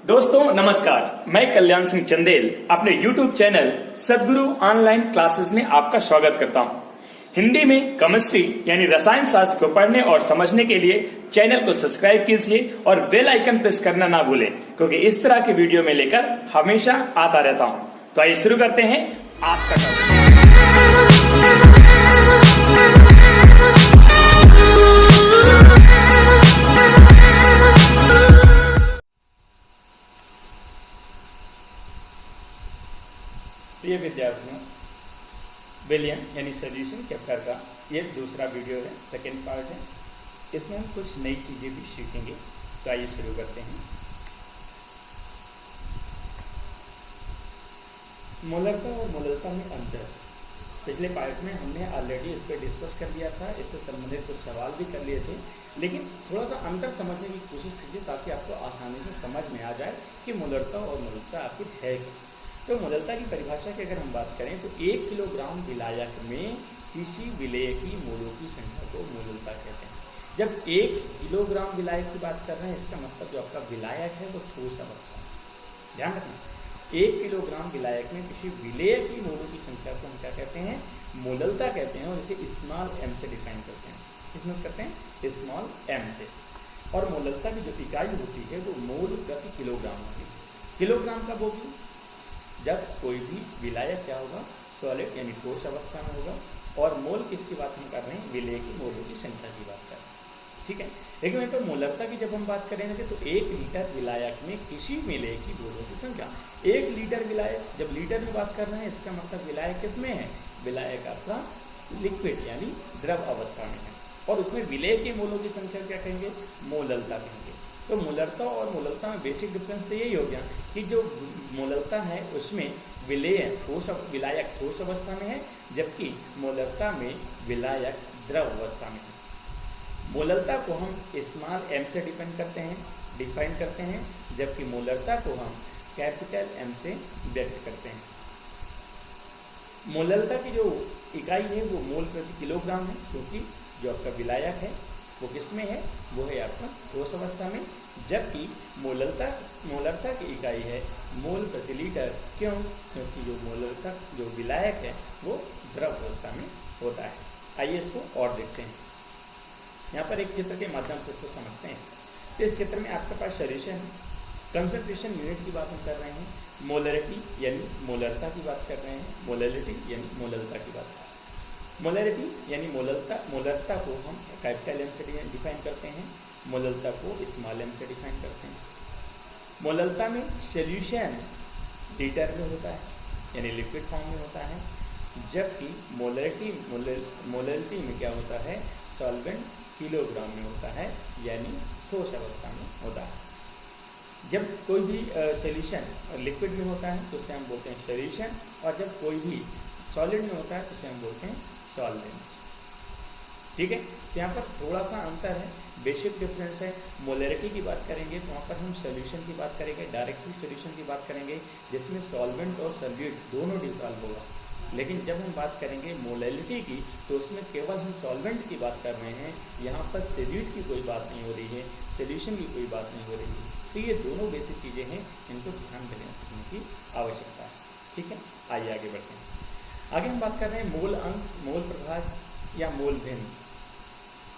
दोस्तों नमस्कार, मैं कल्याण सिंह चंदेल अपने YouTube चैनल सदगुरु ऑनलाइन क्लासेस में आपका स्वागत करता हूं। हिंदी में केमिस्ट्री यानी रसायन शास्त्र को पढ़ने और समझने के लिए चैनल को सब्सक्राइब कीजिए और बेल आइकन प्रेस करना ना भूलें, क्योंकि इस तरह के वीडियो में लेकर हमेशा आता रहता हूं। तो आइए शुरू करते हैं आज का टॉपिक। प्रिय विद्यार्थियों, विलयन यानी सॉल्यूशन चैप्टर का ये दूसरा वीडियो है, सेकेंड पार्ट है। इसमें हम कुछ नई चीजें भी सीखेंगे। तो आइए शुरू करते हैं। मोलरता और मोलरता में अंतर पिछले पार्ट में हमने ऑलरेडी इस पर डिस्कस कर लिया था। इससे संबंधित कुछ सवाल भी कर लिए थे, लेकिन थोड़ा सा अंतर समझने की कोशिश कीजिए ताकि आपको आसानी से समझ में आ जाए कि मोलरता और मोलरता आखिर है क्या। तो मोलरता की परिभाषा की अगर हम बात करें तो 1 किलोग्राम विलायक में किसी विलेय की मोलों की संख्या को मोलरता कहते हैं। जब 1 किलोग्राम विलायक की बात कर रहे हैं, इसका मतलब जो आपका विलायक है वो ठोस अवस्था है। ध्यान रखना, 1 किलोग्राम विलायक में किसी विलेय की मोलों की संख्या को हम क्या कहते हैं? मोलरता कहते हैं, और इसे स्मॉल m से डिफाइन करते हैं। किसमें करते हैं? स्मॉल m से। और मोलरता की जो इकाई होती है वो मोल प्रति किलोग्राम होती है। किलोग्राम कब होगी? जब कोई भी विलायक क्या होगा? सॉलिड यानी ठोस अवस्था में होगा। और मोल किसकी बात हम कर रहे हैं? विलेय की मोलों की संख्या की बात कर रहे हैं। ठीक है, लेकिन तो मोलरता की जब हम बात करेंगे तो 1 लीटर विलायक में किसी विलेय की मोलों की संख्या। 1 लीटर विलायक, जब लीटर में बात कर रहे हैं, इसका मतलब विलायक किसमें है? विलायक आपका लिक्विड यानी द्रव अवस्था में है, और उसमें विलेय की मोलों की संख्या क्या कहेंगे? मोलरता कहेंगे। तो मोलरता और मोलरता में बेसिक डिफरेंस तो यही हो गया कि जो मोलरता है उसमें विलायक ठोस अवस्था में है, जबकि मोलरता में विलायक द्रव अवस्था में है। मोलरता को हम स्मॉल m से डिफाइन करते हैं, जबकि मोलरता को हम कैपिटल M से व्यक्त करते हैं। मोलरता की जो इकाई है वो मोल प्रति किलोग्राम है, क्योंकि जो आपका विलायक है वो किसमें है? वो है आपका ठोस अवस्था में। जबकि मोलरता की इकाई है मोल प्रति लीटर। क्यों? क्योंकि जो विलायक है वो द्रव अवस्था में होता है। आइए इसको और देखते हैं। यहाँ पर एक चित्र के माध्यम से इसको समझते हैं। तो इस चित्र में आपके पास सॉल्यूशन है। कंसंट्रेशन यूनिट की बात हम कर रहे हैं। मोलरिटी यानी मोलरता की बात कर रहे हैं। मोलरिटी यानी मोलरता की बात कर रहे हैं। मोलरिटी यानी मोलरता को हम कैपिटल M से डिफाइन करते हैं, मोलरता को स्मॉल m से डिफाइन करते हैं। मोलरता में सॉल्यूशन लीटर में होता है यानी लिक्विड फॉर्म में होता है, जबकि मोलरिटी में क्या होता है? सॉल्वेंट किलोग्राम में होता है यानी ठोस अवस्था में होता है। जब कोई भी सॉल्यूशन लिक्विड में होता है तो उसे हम बोलते हैं सॉल्यूशन, और जब कोई भी सॉलिड में होता है तो उसे हम बोलते हैं सॉल्वेंट। ठीक है, तो यहाँ पर थोड़ा सा अंतर है, बेसिक डिफरेंस है। मोलरिटी की बात करेंगे तो वहाँ पर हम सॉल्यूशन की बात करेंगे, डायरेक्टली सॉल्यूशन की बात करेंगे, जिसमें सॉल्वेंट और सॉल्यूट दोनों डिसॉल्व होगा। लेकिन जब हम बात करेंगे मोलरिटी की तो उसमें केवल हम सॉल्वेंट की बात कर रहे हैं, यहाँ पर सॉल्यूट की कोई बात नहीं हो रही है, सॉल्यूशन की कोई बात नहीं हो रही है। तो ये दोनों बेसिक चीज़ें हैं, इनको ध्यान रखने की आवश्यकता है। ठीक है, आइए आगे बढ़ते हैं। आगे हम बात कर रहे हैं मोल अंश, मोल प्रभास या मोल भिन्न।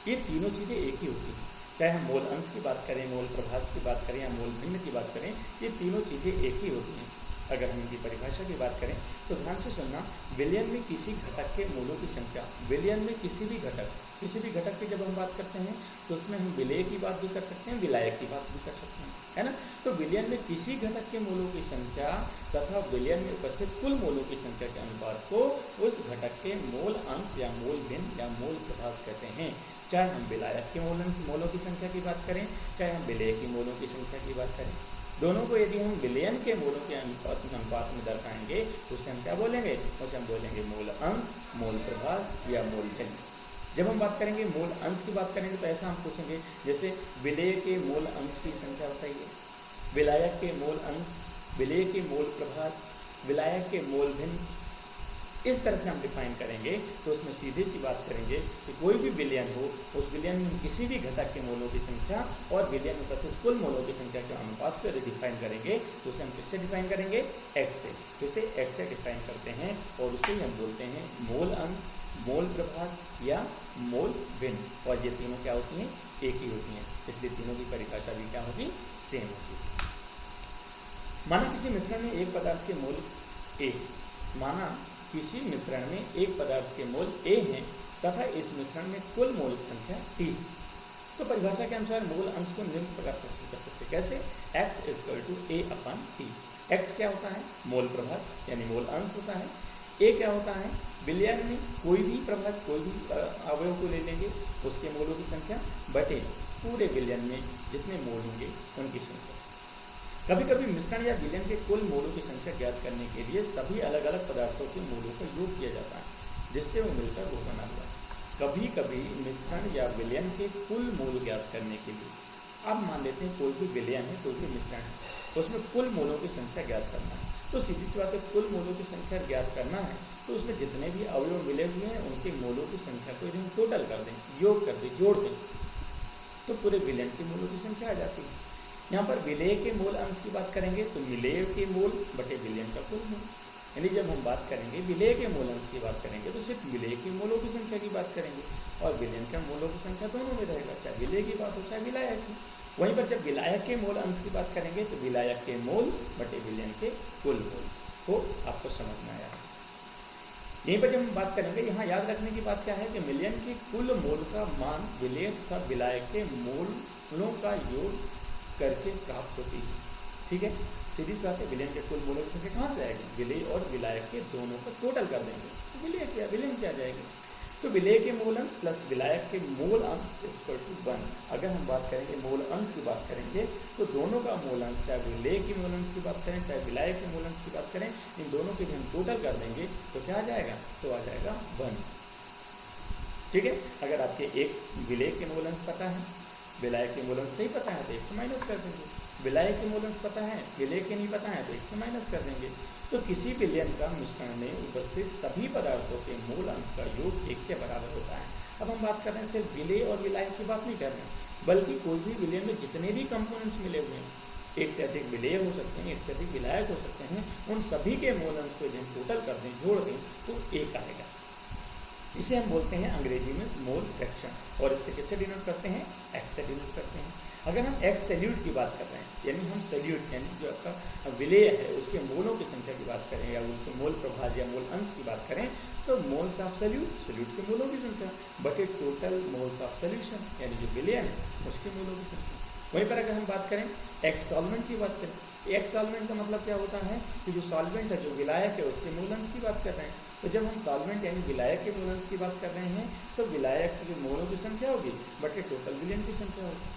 ये तीनों चीज़ें एक ही होती हैं, चाहे हम मोल अंश की बात करें, मोल प्रभास की बात करें या मोल भिन्न की बात करें, ये तीनों चीज़ें एक ही होती हैं। अगर हम इनकी परिभाषा की बात करें तो ध्यान से सुनना। विलयन में किसी घटक के मोलों की संख्या, विलयन में किसी भी घटक की जब हम बात करते हैं तो उसमें हम विलेय की बात भी कर सकते हैं, विलायक की बात भी कर सकते हैं, है ना। तो विलयन में किसी घटक के मोलों की संख्या तथा विलयन में उपस्थित कुल मोलों की संख्या के अनुपात को उस घटक के मोल अंश या मोल भिन्न या मोल प्रभास कहते हैं। चाहे हम विलायक के मोलों की संख्या की बात करें, चाहे हम विलेय की मोलों की संख्या की बात करें, दोनों को यदि हम विलयन के मोलों के अनुपात में दर्शाएंगे तो उसे हम क्या बोलेंगे? उसे हम बोलेंगे मोल अंश, मोल प्रभास या मोल भिन्न। जब हम बात करेंगे मोल अंश की बात करेंगे तो ऐसा हम पूछेंगे, जैसे विलेय के मोल अंश की संख्या बताइए, विलायक के मोल अंश, विलेय के मोल प्रभास, विलायक के मोल भिन्न। इस तरह से हम डिफाइन करेंगे तो उसमें सीधी सी बात करेंगे कि कोई भी विलयन हो, उस विलयन में किसी भी घटक के मोलों की संख्या और विलयन में उपस्थित कुल मोलों की संख्या के अनुपात को यदि डिफाइन करेंगे तो उसे हम किससे डिफाइन करेंगे? एक्स से। तो इसे एक्स से डिफाइन करते हैं और उसे हम बोलते हैं मोल अंश, मोल प्रभास या मोल भिन्न। और ये तीनों क्या होती हैं? एक ही होती हैं, इसलिए तीनों की परिभाषा भी क्या होगी? सेम होगी। माना किसी मिश्रण में एक पदार्थ के मोल ए, माना किसी मिश्रण में एक पदार्थ के मोल ए हैं तथा इस मिश्रण में कुल मोल संख्या टी। तो परिभाषा के अनुसार मोल अंश को निम्न प्रकार प्रस्तुत कर सकते हैं। कैसे? x equal to a upon t. X क्या होता है? मोल प्रभास यानी मोल अंश होता है। ए क्या होता है? विलयन में कोई भी प्रभास, कोई भी अवयव को ले लेंगे, उसके मोलों की संख्या बटे पूरे विलयन में जितने मोल होंगे उनकी संख्या। कभी कभी मिश्रण या विलयन के कुल मोलों की संख्या ज्ञात करने के लिए सभी अलग अलग पदार्थों के मोलों का योग किया जाता है, जिससे वो मिलकर वो बना हुआ है। कभी कभी मिश्रण या विलयन के कुल मोल ज्ञात करने के लिए, अब मान लेते हैं कोई भी विलयन है, कोई भी मिश्रण है, तो उसमें कुल मोलों की संख्या ज्ञात करना है। तो सीधी सी बात है, कुल मोलों की संख्या ज्ञात करना है तो उसमें जितने भी अवयव मिले हुए हैं उनके मोलों की संख्या को यदि हम टोटल कर दें, योग कर दें, जोड़ दें, तो पूरे विलयन के मोलों की संख्या आ जाती है। यहाँ पर विलेय के मोल अंश की बात करेंगे तो विलेय के मोल बटे विलयन का कुल मोल। यानी जब हम बात करेंगे विलेय के मोल अंश की बात करेंगे तो सिर्फ विलेय के मोलों की संख्या की बात करेंगे और विलयन के मोलों की संख्या दोनों में रहेगा, चाहे विलेय की बात हो चाहे विलायक की। वहीं पर जब विलायक के मोल अंश की बात करेंगे तो विलायक के मोल बटे विलयन के कुल मोल। तो आपको समझ में आया। यहीं पर जब हम बात करेंगे, यहाँ याद रखने की बात क्या है कि विलयन के कुल मोल का मान विलेय तथा विलायक के मोलों का योग करके प्राप्त होती है। ठीक है, सीधी सी बात है, विलयन के कुल मोलों की संख्या कहाँ से आएगी? विलेय और विलायक के दोनों को टोटल कर देंगे तो विलयन क्या जाएगी? तो विलेय के मोल अंश प्लस विलायक के मोल अंश इक्वल टू 1। अगर हम बात करेंगे मोल अंश की बात करेंगे तो दोनों का मोल अंश, चाहे विलेय के मोल अंश की बात करें चाहे विलायक के मोल अंश की बात करें, इन दोनों के हम टोटल कर देंगे तो क्या आ जाएगा? तो आ जाएगा 1। ठीक है, अगर आपके एक विलेय के मोल अंश पता है, विलायक के मोल अंश नहीं पता है तो 1 से माइनस कर देंगे। विलायक के मोल अंश पता है, विलेय के नहीं पता है तो 1 से माइनस कर देंगे। तो किसी विलयन का मिश्रण में उपस्थित सभी पदार्थों के मूल अंश का योग 1 के बराबर होता है। अब हम बात कर रहे हैं सिर्फ विलेय और विलायक की बात नहीं कर रहे हैं, बल्कि कोई भी विलयन में जितने भी कंपोनेंट्स मिले हुए हैं, एक से अधिक विलेय हो सकते हैं, एक से अधिक विलायक हो सकते हैं, उन सभी के मूल अंश को यदि टोटल कर दें, जोड़ दें तो 1 आएगा। इसे हम बोलते हैं अंग्रेजी में मोल फ्रैक्शन, और इससे किससे डिनोट करते हैं? एक्स से डिनोट करते हैं। अगर हम एक्स सैल्यूट की बात कर रहे हैं, यानी हम सैल्यूट यानी जो आपका विलेय है उसके मोलों की संख्या की बात करें या उसके मोल प्रभाज या मोल अंश की बात करें, तो मोल्स ऑफ सैल्यूट के मोलों की संख्या बटे टोटल मोल्स ऑफ सॉल्यूशन, यानी जो विलेय है उसके मोलों की संख्या। वहीं पर अगर हम बात करें एक्स सॉल्वेंट की बात करें, एक्स सॉल्वेंट का मतलब क्या होता है कि जो सॉल्वेंट है, जो विलायक है, उसके मूल अंश की बात कर रहे हैं। तो जब हम सॉल्वेंट यानी विलायक के मूल अंश की बात कर रहे हैं तो विलायक के मोलों की संख्या होगी बटे टोटल विलयन की संख्या होगी।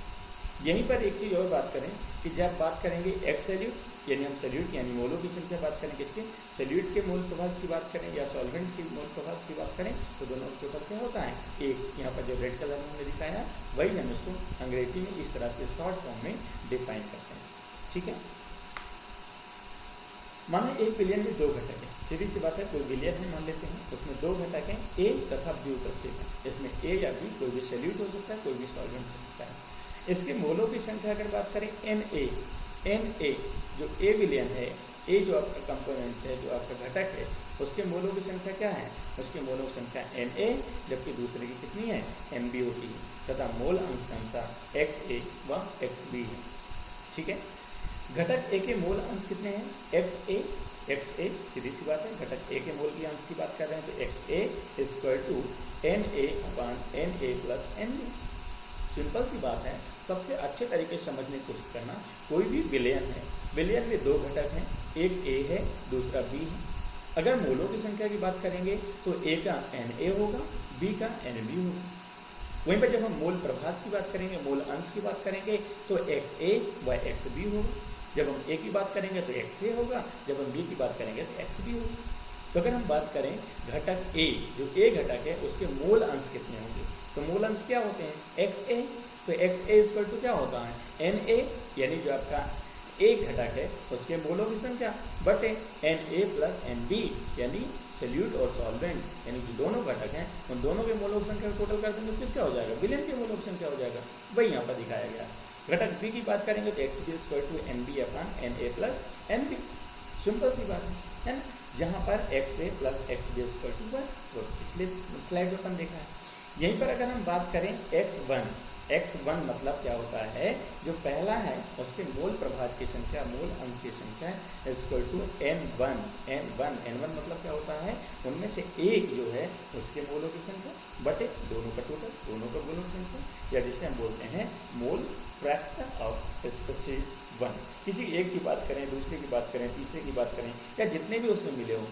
यहीं पर एक चीज़ और बात करें कि जब बात करेंगे एक्स सैल्यूट यानी हम सैल्यूट यानी मोलों की संख्या बात करें, किसके? सैल्यूट के मोल प्रभास की बात करें या सॉल्वेंट के मोल प्रभास की बात करें तो दोनों टोटल क्या होता है? 1। यहाँ पर जो रेड कलर में हमने दिखाया है वही हम इसको अंग्रेजी में इस तरह से शॉर्ट फॉर्म में डिफाइन करते हैं। ठीक है, मानो एक विलयन में 2 घटक हैं। सीधी सी बात है, कोई विलयन है मान लेते हैं, उसमें 2 घटक हैं, ए तथा बी उपस्थित है। इसमें ए या बी कोई भी सैल्यूट हो सकता है, कोई भी सॉल्वेंट हो सकता है। इसके मोलों की संख्या अगर बात करें एन ए जो ए विलयन है, ए जो आपका कंपोनेंट है, जो आपका घटक है, उसके मोलों की संख्या क्या है? उसके मोलों की संख्या एन ए, जबकि दूसरे की कितनी है? एन बी होती है तथा मोल अंश का अनुसार एक्स ए व एक्स बी है। ठीक है, घटक ए के मोल अंश कितने हैं? एक्स ए सीधी सी बात है, घटक ए के मोल की अंश की बात कर रहे हैं तो X A equal to N A upon N A plus N B. Simple सी बात है, सबसे अच्छे तरीके से समझने की कोशिश करना। कोई भी विलयन है, विलयन में 2 घटक हैं, एक ए है दूसरा बी है। अगर मोलों की संख्या की बात करेंगे तो ए का एन ए होगा, बी का एन बी होगा। वहीं पर जब हम मोल प्रभास की बात करेंगे, मोल अंश की बात करेंगे तो एक्स ए व एक्स बी होगा। जब हम ए की बात करेंगे तो एक्स ए होगा, जब हम बी की बात करेंगे तो एक्स बी होगा। तो अगर हम बात करें घटक ए, जो ए घटक है उसके मोल अंश कितने होंगे? तो मोल अंश क्या होते हैं? एक्स ए, तो एक्स ए इक्वल टू क्या होता है? एन ए, यानी जो आपका ए घटक है उसके मोलों की संख्या बटे एन ए प्लस एन बी, यानी सॉल्यूट और सॉल्वेंट यानी जो दोनों घटक हैं उन दोनों के मोलों की संख्या टोटल कर देंगे तो किसका हो जाएगा, विलेन के मोलों की संख्या हो जाएगा। वही यहाँ पर दिखाया गया। घटक बी की बात करेंगे तो XB² NB upon NA plus NB, simple सी बात है ना, जहाँ पर XA प्लस XB² 1, पिछले स्लाइड में अपन देखा है। यहीं पर अगर हम बात करें x1 मतलब क्या होता है, जो पहला है उसके मोल प्रभाज की संख्या, मोल अंश की संख्या इक्वल टू n1 मतलब क्या होता है, उनमें से एक जो है उसके मोलों की संख्या बटे दोनों का टोटल, दोनों का मोलों की संख्या, या जिसे हम बोलते हैं मोल फ्रैक्शन ऑफ स्पीशीज 1। किसी एक की बात करें, दूसरे की बात करें, तीसरे की बात करें, या जितने भी उसमें मिले हो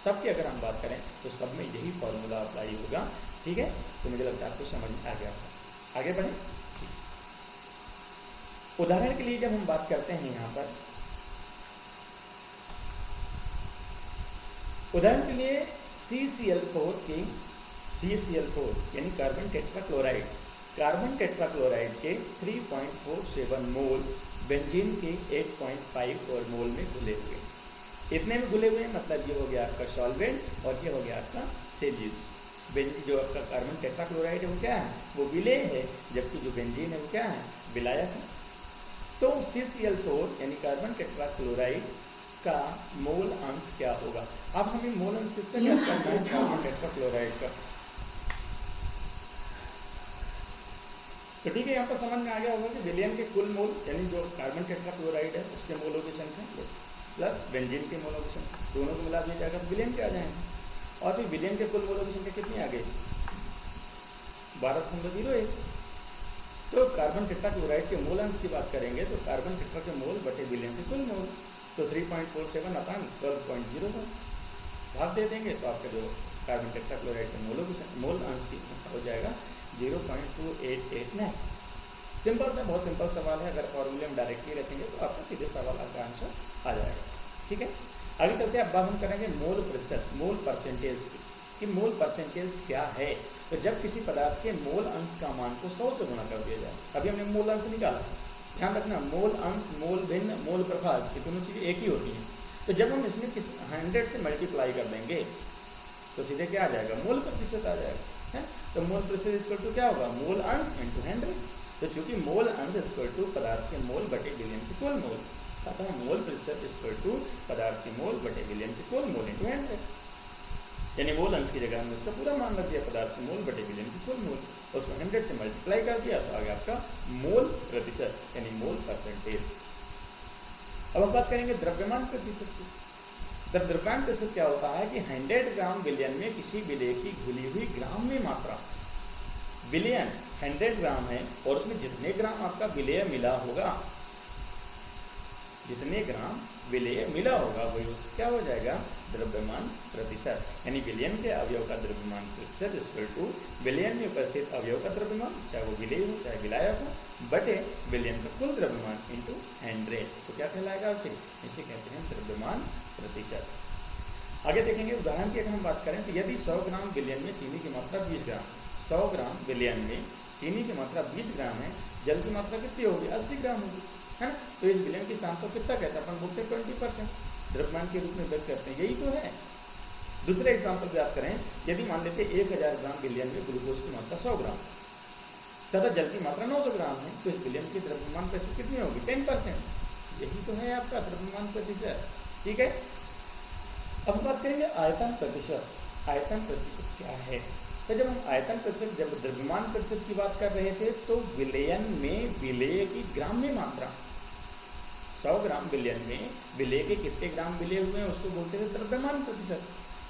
सबकी अगर हम बात करें तो सब में यही फॉर्मूला अप्लाई होगा। ठीक है, तो मुझे लगता है आपको समझ में आ गया होगा। आगे बढ़े। उदाहरण के लिए जब हम बात करते हैं यहाँ पर, उदाहरण के लिए CCl4 यानी कार्बन टेट्राक्लोराइड के 3.47 मोल बेंजीन के 8.5 और मोल में घुले हुए, इतने में घुले हुए मतलब ये हो गया आपका सॉल्वेंट और ये हो गया आपका सॉल्यूट। बेंजीन जो आपका कार्बन टेट्राक्लोराइड है वो क्या है, वो विलेय है, जबकि जो बेंजीन है वो क्या है, विलायक है। तो CCl4 यानी कार्बन टेट्राक्लोराइड का मोल अंश क्या होगा। अब हमें मोल अंश किसका ज्ञात करना है, कार्बन टेट्राक्लोराइड का। तो ठीक है, यहाँ पर समझ में आ गया होगा कि विलेन के कुल मोल यानी जो कार्बन टेट्राक्लोराइड है उसके मोलों की संख्या प्लस बेंजीन के मोलों की संख्या, दोनों को मिला दिया जाएगा तो विलेन पे आ जाएंगे। और फिर विलेन के कुल मोलों की संख्या कितनी आ गई, 12.01। तो कार्बन टेट्राक्लोराइड के मोल अंश की बात करेंगे तो कार्बन टेट्रा के मोल बटे विलेन के कुल मोल, तो 3.47 अपॉन 12.01 भाग दे देंगे तो आपका जो कार्बन टेट्राक्लोराइड के मोलों की मोल अंश की हो जाएगा 0.2889। सिंपल सा, बहुत सिंपल सवाल है, अगर फॉर्मूले में डायरेक्टली रखेंगे तो आपका सीधे सवाल का आंसर आ जाएगा। ठीक है, आगे चलते हैं। अब बात हम करेंगे मोल प्रतिशत, मोल परसेंटेज की मोल परसेंटेज क्या है। तो जब किसी पदार्थ के मोल अंश का मान को 100 से गुणा कर दिया जाए, अभी हमने मोल अंश निकाला, ध्यान रखना मोल अंश, मोल भिन्न, मोल प्रभाज, ये दोनों चीजें एक ही होती हैं। तो जब हम इसमें 100 से मल्टीप्लाई कर देंगे तो सीधे क्या आ जाएगा, मोल प्रतिशत आ जाएगा है। तो मोल प्रतिशत इक्वल टू क्या होगा, मोल अंश इंटू 100। तो चूंकि मोल अंश इक्वल टू पदार्थ के मोल बटे विलेन के कुल मोल, अतः मोल प्रतिशत इक्वल टू पदार्थ के मोल बटे विलेन के कुल मोल इंटू 100। यानी मोल अंश की जगह हमने उसका पूरा मान रख दिया, पदार्थ के मोल बटे विलेन के कुल मोल, उसको 100 से मल्टीप्लाई कर दिया तो आ गया आपका मोल प्रतिशत यानी मोल परसेंटेज। अब हम बात करेंगे द्रव्यमान प्रतिशत की। द्रव्यमान प्रतिशत क्या होता है कि 100 ग्राम विलयन में किसी विलेय की घुली हुई ग्राम में मात्रा, विलयन 100 ग्राम है और उसमें जितने ग्राम आपका विलेय मिला होगा, जितने ग्राम विलेय मिला होगा वही क्या हो जाएगा, द्रव्यमान प्रतिशत। यानी विलयन के अवयव का द्रव्यमान प्रतिशत इक्वल टू विलयन में उपस्थित अवयव का द्रव्यमान, चाहे वो विलेय हो चाहे विलायक हो, बटे विलयन का कुल द्रव्यमान इंटू 100। तो क्या कहलाएगा इसे कहते हैं द्रव्यमान प्रतिशत। आगे देखेंगे उदाहरण की अगर हम बात करें तो यदि 100 ग्राम विलयन में चीनी की मात्रा 20 ग्राम, 100 ग्राम विलयन में चीनी की मात्रा 20 ग्राम है, जल की मात्रा कितनी होगी, 80 ग्राम होगी, है ना। तो इस विलयन की सांद्रता कितना कहते हैं, अपन बोलते हैं 20% द्रव्यमान के रूप में व्यक्त करते हैं, यही तो है। दूसरे एग्जाम्पल की बात करें, यदि मान लेते 1000 ग्राम विलयन में ग्लूकोज की मात्रा 100 ग्राम तथा जल की मात्रा 900 ग्राम है, तो इस विलयन की द्रव्यमान प्रतिशत कितनी होगी, 10%। यही तो है आपका द्रव्यमान प्रतिशत। ठीक है, अब बात करेंगे आयतन प्रतिशत। आयतन प्रतिशत क्या है, तो जब हम आयतन प्रतिशत, जब द्रव्यमान प्रतिशत की बात कर रहे थे तो विलयन में विलेय की ग्राम में मात्रा, 100 ग्राम विलयन में विलेय के कितने ग्राम विलेय हुए हैं उसको बोलते थे द्रव्यमान प्रतिशत।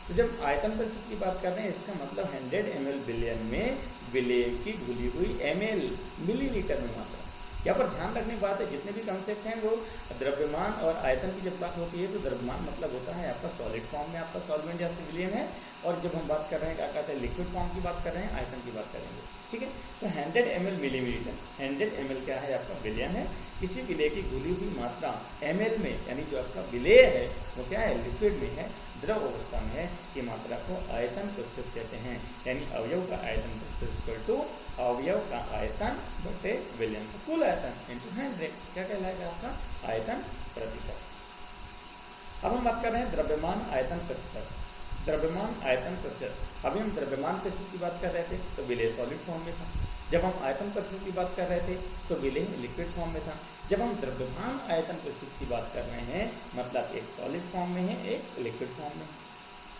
तो जब आयतन प्रतिशत की बात कर रहे हैं इसका मतलब 100 ml विलयन में विलेय की घुली हुई ml मिलीलीटर में मात्रा। यहाँ पर ध्यान रखने की बात है, जितने भी कंसेप्ट हैं वो द्रव्यमान और आयतन की जब बात होती है तो द्रव्यमान मतलब होता है आपका सॉलिड फॉर्म में आपका सॉल्वेंट या विलयन है, और जब हम बात कर रहे हैं क्या कहते हैं लिक्विड फॉर्म की बात कर रहे हैं, आयतन की बात करेंगे। ठीक है, तो 100 ml मिलीलीटर, 100 ml क्या है आपका विलयन है, किसी विलेय की घुली हुई मात्रा ml में, यानी जो आपका विलेय है वो क्या है, लिक्विड में है, द्रव अवस्था में है, की मात्रा को आयतन प्रतिशत कहते हैं। यानी अवयव का आयतन प्रतिशत टू अवयव का आयतन बटे विलयन का कुल आयतन इंटू 100, क्या कहलाएगा आपका आयतन प्रतिशत। अब हम बात कर रहे हैं द्रव्यमान आयतन प्रतिशत। द्रव्यमान आयतन प्रतिशत, अभी हम द्रव्यमान प्रतिशत की बात कर रहे थे तो विलेय सॉलिड फॉर्म में था। जब हम आयतन प्रतिशत की बात कर रहे थे तो विलेय लिक्विड फॉर्म में था। जब हम द्रव्यमान आयतन प्रतिशत की बात कर रहे हैं मतलब एक सॉलिड फॉर्म में है, एक लिक्विड फॉर्म में।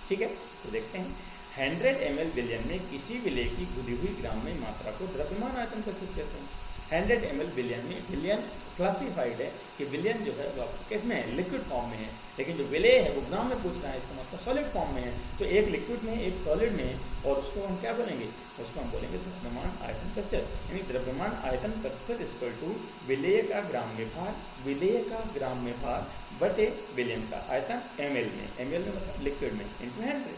ठीक है, तो देखते हैं 100 ml विलयन में किसी विलेय की घुली हुई ग्राम में मात्रा को द्रव्यमान आयतन प्रतिशत कहते हैं। 100 ml विलयन में, विलयन क्लासिफाइड है कि विलयन जो है वो किसमें है, लिक्विड फॉर्म में है, लेकिन जो विलेय है वो ग्राम में पूछ रहा है, इसका मतलब सॉलिड फॉर्म में है। तो एक लिक्विड में एक सॉलिड में, और उसको हम क्या बोलेंगे, उसको हम बोलेंगे द्रव्यमान आयतन प्रतिशत, यानी द्रव्यमान आयतन प्रतिशत इक्वल टू विलेय का ग्राम में भार, विलेय का ग्राम में भार बटे विलयन का आयतन ml में, ml में मतलब लिक्विड में, इंटू 100।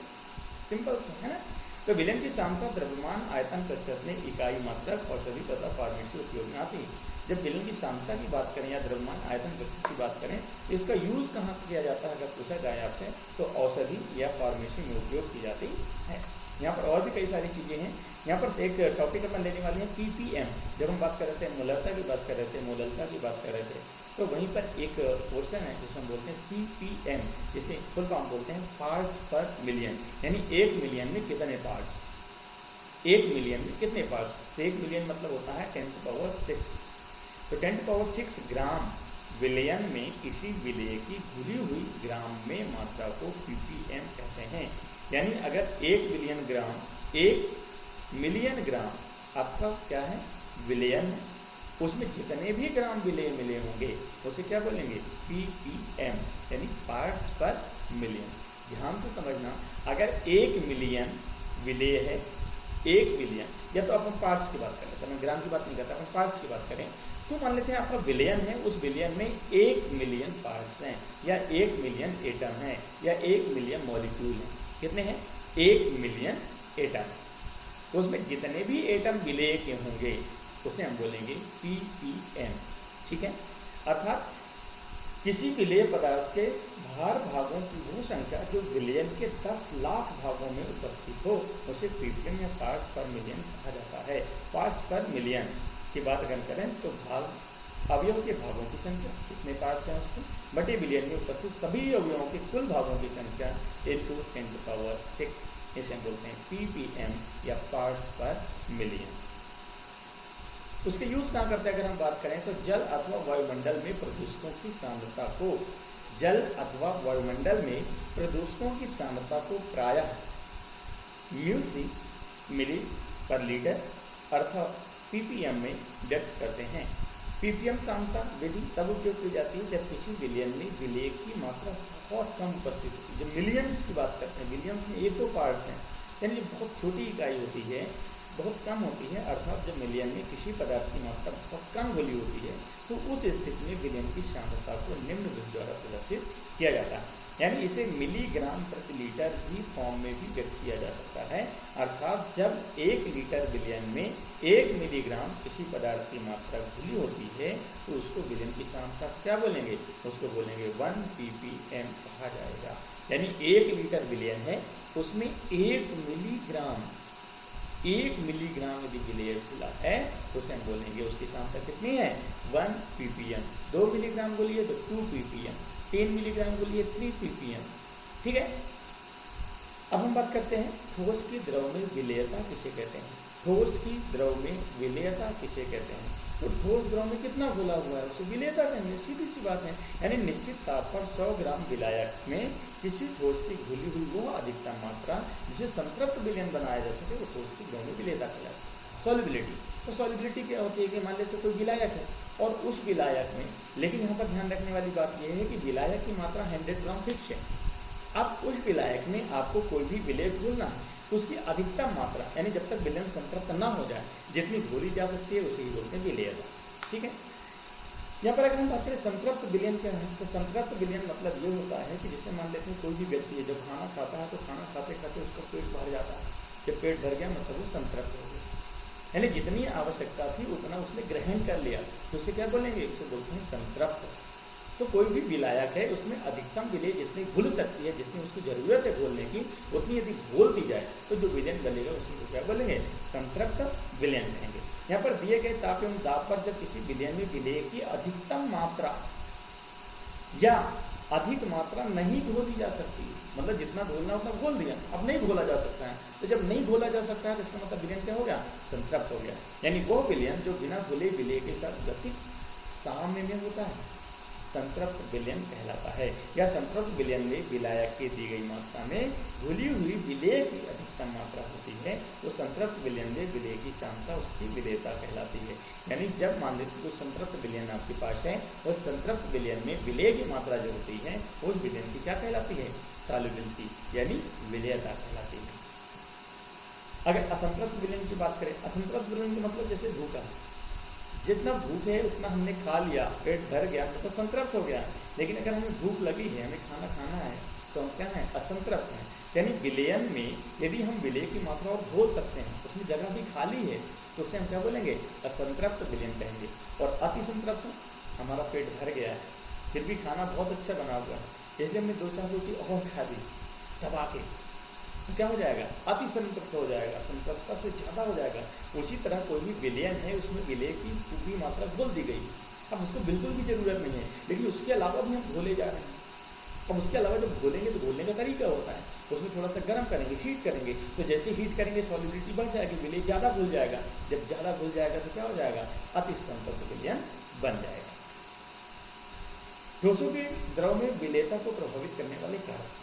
सिंपल सा है ना। तो विलयन की सामता द्रव्यमान आयतन प्रतिशत में इकाई मात्रक औषधि तथा फार्मेसी उपयोग में आती है। जब विलयन की सामता की बात करें या द्रव्यमान आयतन प्रतिशत की बात करें तो इसका यूज कहाँ किया जाता है अगर पूछा जाए आपसे, तो औषधि या फार्मेसी में उपयोग की जाती है। यहाँ पर और भी कई सारी चीज़ें हैं। यहाँ पर एक टॉपिक अपन लेने वाले हैं ppm। जब हम बात कर रहे थे मोलरता की बात कर रहे थे, मोलरता की बात कर रहे थे, तो वहीं पर एक क्वेश्चन है जिसे हम बोलते हैं ppm, जिसे फुल फॉर्म बोलते हैं पार्ट्स पर मिलियन, यानी 1 मिलियन में कितने पार्ट्स, 1 मिलियन में कितने पार्ट्स। तो 1 मिलियन मतलब होता है 10⁶। तो 10⁶ ग्राम विलयन में किसी विलेय की घुली हुई ग्राम में मात्रा को ppm कहते हैं। यानी अगर 1 मिलियन ग्राम, 1 मिलियन ग्राम आपका क्या है, विलयन है, उसमें जितने भी ग्राम विलेय मिले होंगे उसे क्या बोलेंगे, ppm, यानी पार्ट्स पर मिलियन। ध्यान से समझना, अगर 1 मिलियन विलेय है, 1 मिलियन, या तो अपन पार्ट्स की बात कर लेते हैं, मैं ग्राम की बात नहीं करता, अपन पार्ट्स की बात करें, तो मान लेते हैं आपका विलयन है, उस विलयन में 1 मिलियन पार्ट्स हैं, या 1 मिलियन एटम हैं, या 1 मिलियन मॉलिक्यूल हैं। कितने हैं, 1 मिलियन एटम। तो उसमें जितने भी एटम विलेय के होंगे उसे हम बोलेंगे ppm। ठीक है, अर्थात किसी विलेय पदार्थ के भार भागों की वो संख्या जो विलयन के 10 लाख भागों में उपस्थित हो उसे ppm या पार्ट्स पर मिलियन कहा जाता है। पार्ट्स पर मिलियन की बात अगर करें तो भाग, अवयव के भागों की संख्या, कितने पार्ट्स हैं उसके, बटे विलयन में उपस्थित सभी अवयवों के कुल भागों की संख्या into 10⁶, इसे हम बोलते हैं ppm या पार्ट्स पर मिलियन। उसके यूज कहाँ करते हैं अगर हम बात करें तो जल अथवा वायुमंडल में प्रदूषकों की सांद्रता को, जल अथवा वायुमंडल में प्रदूषकों की सांद्रता को प्रायः μc मिली पर लीटर अर्थात ppm में व्यक्त करते हैं। ppm सांद्रता विधि तब उपयोग की जाती है जब किसी विलयन में विलेय की मात्रा बहुत कम उपस्थित होती है। जब मिलियंस की बात करते हैं, मिलियंस में 1-2 पार्ट्स हैं, यानी बहुत छोटी इकाई होती है, बहुत कम होती है, अर्थात जब मिलियन में किसी पदार्थ की मात्रा बहुत कम घुली होती है तो उस स्थिति में विलयन की सांद्रता को निम्न विधि द्वारा प्रदर्शित किया जाता है। यानी इसे मिलीग्राम प्रति लीटर भी फॉर्म में भी व्यक्त किया जा सकता है। अर्थात जब 1 लीटर विलयन में 1 मिलीग्राम किसी पदार्थ की मात्रा घुली होती है तो उसको विलयन की सांद्रता क्या बोलेंगे, उसको बोलेंगे 1 ppm कहा जाएगा। यानी 1 लीटर विलयन है, उसमें 1 मिलीग्राम यदि विलेय खुला है तो उसे हम बोलेंगे उसकी सांद्रता कितनी है, 1 ppm। 2 मिलीग्राम बोलिए तो 2 ppm, 3 मिलीग्राम बोलिए 3 ppm। ठीक है, अब हम बात करते हैं ठोस की द्रव में विलेयता किसे कहते हैं। ठोस की द्रव में विलेयता किसे कहते हैं, तो ठोस द्रव में कितना घुला हुआ है उसे विलेयता कहेंगे, सीधी सी बात है। यानी निश्चित ताप पर 100 ग्राम विलायक में किसी ठोस की घुली हुई वो अधिकतम मात्रा जिसे संतृप्त विलयन बनाया जा सके वो ठोस की द्रव में विलेयता कहलाती है। सॉल्युबिलिटी, तो सॉल्युबिलिटी क्या होती है कि मान लेते कोई विलायक है और उस विलायक में, लेकिन यहाँ पर ध्यान रखने वाली बात यह है कि विलायक की मात्रा 100 ग्राम फिक्स है। अब उस विलायक में आपको कोई भी विलेय घोलना है तो उसकी अधिकतम मात्रा, यानी जब तक विलयन संतृप्त न हो जाए जितनी घोली जा सकती है उसे ही बोलते हैं विलेयता। ठीक है, यहाँ पर अगर हम बात करें संतृप्त विलयन क्या है, तो संतृप्त विलयन मतलब ये होता है कि जैसे मान लेते हैं कोई भी व्यक्ति है जब खाना खाता है तो खाना खाते खाते उसका पेट भर जाता है, जब पेट भर गया मतलब वो संतृप्त हो गया, यानी जितनी आवश्यकता थी उतना उसने ग्रहण कर लिया, तो उसे क्या बोलेंगे, उसे बोलते हैं संतृप्त। तो कोई भी विलायक है उसमें अधिकतम विलेय जितनी घुल सकती है, जितनी उसकी जरूरत है घोलने की, उतनी यदि घोल दी जाए तो जो विलयन बनेगा उसी को क्या बोलेंगे, संतृप्त विलयन कहेंगे। यहाँ पर दिए गए ताप एवं दाब पर जब किसी विलयन में विलेय की अधिकतम मात्रा या अधिक मात्रा नहीं घोली जा सकती, मतलब जितना घोलना उतना घोल दिया, अब नहीं घोला जा सकता है। तो जब नहीं घोला जा सकता है तो इसका मतलब विलयन क्या हो गया, संतृप्त हो गया। यानी वो विलयन जो बिना घुले विलेय के साथ गति साम्य में होता है, संतृप्त विलयन कहलाता है। या संतृप्त विलयन में विलायक की दी गई मात्रा में घुली हुई विलेय की अधिकतम मात्रा होती है, तो संतृप्त विलयन में विलेय की क्षमता उसकी विलेयता कहलाती है। यानी जब मान लीजिए कोई संतृप्त विलयन आपके पास है, उस संतृप्त विलयन में विलेय की मात्रा जो होती है उस विलयन की क्या कहलाती है, सॉल्युबिलिटी यानी विलेयता कहलाती है। अगर असंतृप्त विलयन की बात करें, असंतृप्त विलयन का मतलब जैसे भूखा, जितना भूख है उतना हमने खा लिया, पेट भर गया तो संतृप्त हो गया। लेकिन अगर हमें भूख लगी है, हमें खाना खाना है, तो हम क्या है, असंतृप्त हैं। यानी विलयन में यदि हम विलेय की मात्रा और घोल सकते हैं, उसमें जगह भी खाली है, तो उसे हम क्या बोलेंगे, असंतृप्त विलयन कहेंगे। और अति संतृप्त, हमारा पेट भर गया है फिर भी खाना बहुत अच्छा बना हुआ है, जैसे हमने 2-4 रोटी और खा ली दबा के, तो क्या हो जाएगा, अति संतृप्त हो जाएगा, संतृप्तता से ज़्यादा हो जाएगा। उसी तरह कोई भी विलयन है, उसमें विलेय की पूरी मात्रा घोल दी गई, अब उसको बिल्कुल भी जरूरत नहीं है, लेकिन उसके अलावा भी हम घोले जा रहे हैं। अब उसके अलावा जब घोलेंगे तो घोलने का तरीका होता है, उसमें थोड़ा सा गर्म करेंगे, हीट करेंगे, तो जैसे हीट करेंगे सॉलिबिलिटी बढ़ जाएगी, विलेय ज़्यादा घुल जाएगा। जब ज़्यादा घुल जाएगा तो क्या हो जाएगा, अति संतृप्त विलयन बन जाएगा। ठोसों के द्रव में विलेयता को प्रभावित करने वाले कारक,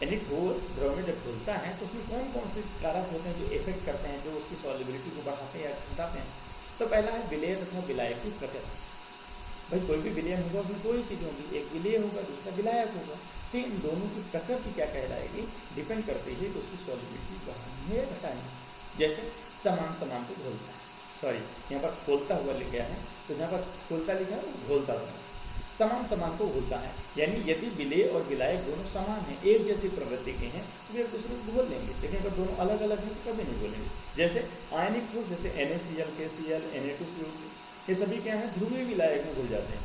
यानी ठोस द्रव में जब घुलता है तो उसमें कौन कौन से कारक होते हैं जो इफेक्ट करते हैं, जो उसकी सॉलिबिलिटी को बढ़ाते हैं या घटाते हैं। तो पहला है विलेय तथा विलायक की प्रकृति। भाई कोई भी विलयन होगा उसमें दो ही चीज़ होगी, एक विलेय होगा दूसरा विलायक होगा, तो इन दोनों की प्रकृति क्या कहलाएगी, डिपेंड करती है कि उसकी सॉलिबिलिटी बढ़ानी है या घटानी है। जैसे समान समान को घोलता है, सॉरी यहाँ पर खोलता हुआ लिखा गया है, तो जहाँ पर खोलता लिखा है वो घोलता हुआ, समान समान को घोलता है। यानी यदि विलेय और विलायक दोनों समान हैं, एक जैसी प्रवृत्ति के हैं, तो वे एक दूसरे को घोल लेंगे, लेकिन अगर दोनों अलग अलग हैं तो कभी नहीं घोलेंगे। जैसे आयनिक ठोस जैसे NaCl, KCl, Na2CO2 ये सभी क्या है, ध्रुवीय विलायक में घुल जाते हैं,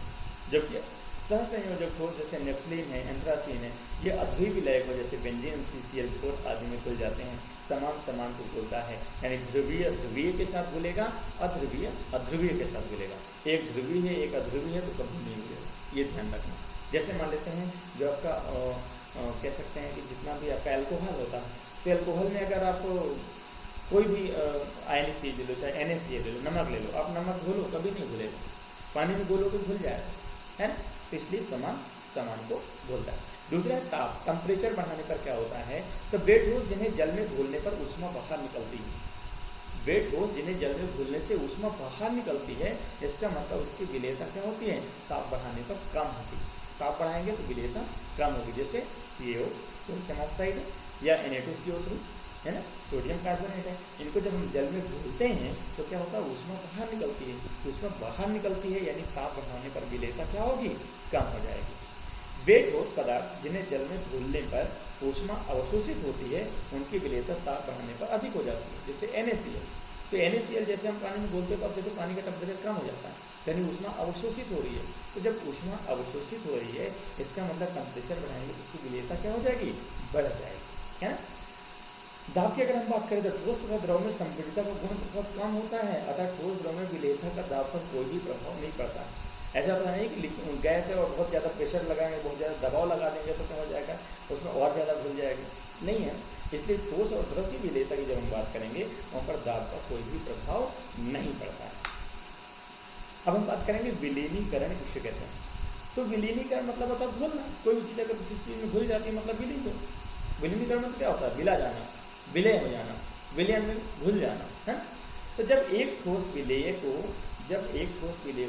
जबकि सहसंयोजक ठोस जैसे नेफ्लिन है, एंथ्रासीन है, ये अध्रुवीय विलायक में जैसे बेंजीन, CCl4 आदि में घुल जाते हैं। समान समान को घुलता है, यानी ध्रुवीय ध्रुवीय के साथ घुलेगा, अध्रुवीय अध्रुवीय के साथ घुलेगा। एक ध्रुवीय है एक अध्रुवीय है तो कभी नहीं घुलेगा, ये ध्यान रखना। जैसे मान लेते हैं जो आपका कह सकते हैं कि जितना भी आपका एल्कोहल होता है, तो एल्कोहल में अगर आप कोई भी आयनिक चीज़ ले लो, चाहे NaCl ले लो, नमक ले लो, आप नमक घोलो कभी नहीं घुलेगा, पानी में घोलो तो घुल जाएगा, है ना। तो इसलिए समान समान को घोलता है। दूसरा है ताप, टेम्परेचर बढ़ाने पर क्या होता है, तो वे ठोस जिन्हें जल में घोलने पर ऊष्मा बाहर निकलती है, वे ठोस जिन्हें जल में घोलने से ऊष्मा बाहर निकलती है, इसका मतलब उसकी विलेयता क्या होती है, ताप बढ़ाने पर कम होती है। ताप बढ़ाएंगे तो विलेयता कम होगी, जैसे CO सोडियम ऑक्साइड या Na2CO3 है ना, सोडियम कार्बोनेट है। इनको जब हम जल में घोलते हैं तो क्या होता है, ऊष्मा बाहर निकलती है, ऊष्मा बाहर निकलती है यानी ताप बढ़ाने पर विलेयता क्या होगी, कम हो जाएगी। वे ठोस पदार्थ जिन्हें जल में घोलने पर ऊष्मा अवशोषित होती है, उनकी विलेयता ताप बढ़ाने पर अधिक हो जाती है, जैसे NaCl। तो NaCl जैसे हम पानी में घोलते हैं तो अब देखो पानी का टेम्परेचर कम हो जाता है, यानी ऊष्मा अवशोषित हो रही है। तो जब ऊष्मा अवशोषित हो रही है, इसका मतलब टेम्परेचर बढ़ाएंगे तो उसकी विलेयता क्या हो जाएगी, बढ़ जाएगी, है ना। दाब की अगर हम बात करें तो ठोस तथा द्रव में संपीड़ितता का गुण बहुत कम होता है, अतः ठोस द्रव में विलेयता का दाब पर कोई भी प्रभाव नहीं पड़ता है। ऐसा तो नहीं कि गैस है और बहुत ज़्यादा प्रेशर लगाएंगे, बहुत ज़्यादा दबाव लगा देंगे तो क्या हो जाएगा, उसमें और ज़्यादा घुल जाएगा, नहीं है। इसलिए ठोस और द्रव की विलेयता की जब हम बात करेंगे वहाँ पर दाब का कोई भी प्रभाव नहीं पड़ता है। अब हम बात करेंगे विलीनीकरण किसे कहते हैं। तो विलीनीकरण मतलब होता है घुलना, कोई भी चीज़ अगर किसी चीज़ में घुल जाती है मतलब विलीन हो। विलीनीकरण मतलब क्या होता है, विला जाना, विलय हो जाना, विलयन में घुल जाना, है। तो जब एक ठोस विलेय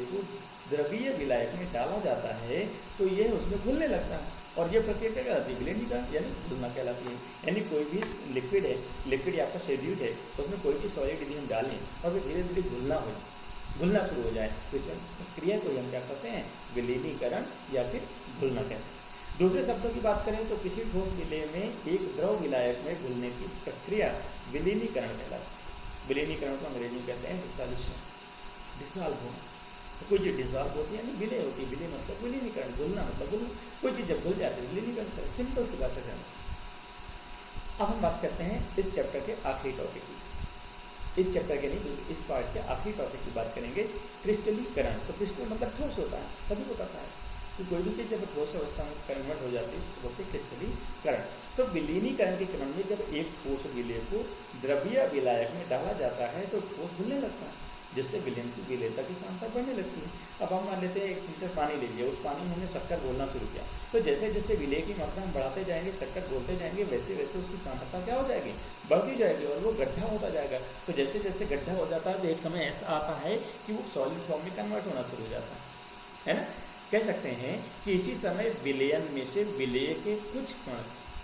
को द्रवीय विलायक में डाला जाता है तो यह उसमें घुलने लगता है, और यह प्रक्रिया क्या कहलाती है, विलीनीकरण यानी घुलना कहलाती है। यानी कोई भी लिक्विड है, लिक्विड आपका शेड्यूल है, उसमें कोई भी सॉलिड यदि हम डालें और फिर धीरे धीरे घुलना शुरू हो जाए तो इस क्रिया को हम क्या कहते हैं, विलीनीकरण या फिर घुलना कहते हैं। दूसरे शब्दों की बात करें तो किसी ठोस विलेय में एक द्रव विलायक में घुलने की प्रक्रिया विलीनीकरण कहलाती है। विलीनीकरण को अंग्रेजी में कहते हैं डिसॉल्यूशन, डिसॉल्व होना। तो कोई चीज़ डिसॉल्व होती है यानी विलय होती है, विलय मतलब विलीनीकरण, घुलना मतलब घुलना, कोई चीज़ जब घुल जाती है विलीनीकरण करें, सिंपल सी बात है। अब हम बात करते हैं इस चैप्टर के आखिरी टॉपिक की, इस चैप्टर के नहीं बल्कि इस पार्ट के आखिरी टॉपिक की बात करेंगे, क्रिस्टलीकरण। तो क्रिस्टल मतलब ठोस होता है, सभी को पता है, कि कोई भी चीज़ जब ठोस अवस्था में कन्वर्ट हो जाती है उसको बोलते हैं क्रिस्टलीकरण। तो विलीनीकरण के क्रम में जब एक ठोस विलेय को द्रव्य विलायक में डाला जाता है तो ठोस घुलने लगता है, जिससे विलयन की विलेयता की क्षमता बढ़ने लगती है। अब हम मान लेते हैं 1 लीटर पानी ले लिया, उस पानी में हमने शक्कर घोलना शुरू किया, तो जैसे जैसे विलेय की मात्रा हम बढ़ाते जाएंगे, शक्कर घोलते जाएंगे, वैसे वैसे उसकी सांद्रता क्या हो जाएगी, बढ़ती जाएगी और वो गड्ढा होता जाएगा। तो जैसे जैसे गड्ढा हो जाता है तो एक समय ऐसा आता है कि वो सॉलिड फॉर्म में कन्वर्ट होना शुरू हो जाता है ना। कह सकते हैं कि इसी समय विलयन में से विलेय के कुछ कण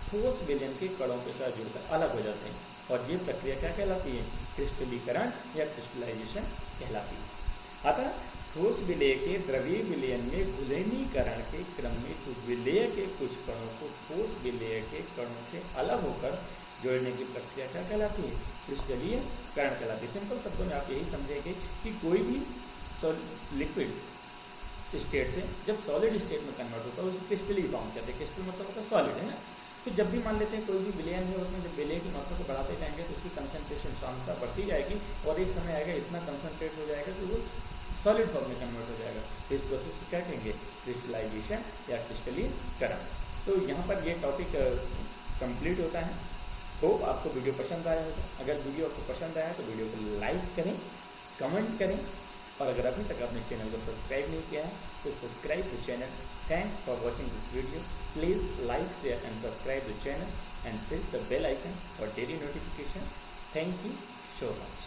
ठोस विलयन के कणों के साथ जुड़कर अलग हो जाते हैं, और ये प्रक्रिया क्या कहलाती है, क्रिस्टलीकरण या क्रिस्टलाइजेशन कहलाती है। अतः ठोस विलेय के द्रवीय विलयन में विलीनीकरण के क्रम में विलेय के कुछ कणों को ठोस विलेय के कणों से अलग होकर जोड़ने की प्रक्रिया क्या कहलाती है, क्रिस्टलीकरण कहलाती है। सिंपल शब्दों में आप यही समझेंगे कि कोई भी लिक्विड स्टेट से जब सॉलिड स्टेट में कन्वर्ट होता है उसे क्रिस्टली फॉर्म कहते हैं। क्रिस्टल मतलब होता है सॉलिड, है ना। तो जब भी मान लेते हैं कोई भी विलयन है, उसमें जब विलय की मात्रा को बढ़ाते जाएंगे तो उसकी कंसंट्रेशन सांद्रता बढ़ती जाएगी और एक समय आएगा इतना कंसंट्रेट हो जाएगा कि वो सॉलिड फॉर्म में कन्वर्ट हो जाएगा। इस प्रोसेस को क्या कहेंगे, क्रिस्टलाइजेशन या क्रिस्टलीकरण। तो यहाँ पर ये टॉपिक कंप्लीट होता है। होप आपको वीडियो पसंद आया होगा। अगर वीडियो आपको पसंद आया तो वीडियो को लाइक करें, कमेंट करें, और अगर अभी तक आपने चैनल को सब्सक्राइब नहीं किया है तो subscribe the channel. Thanks for watching this video. Please like, share and subscribe the channel and press the bell icon for daily notification. Thank you so much.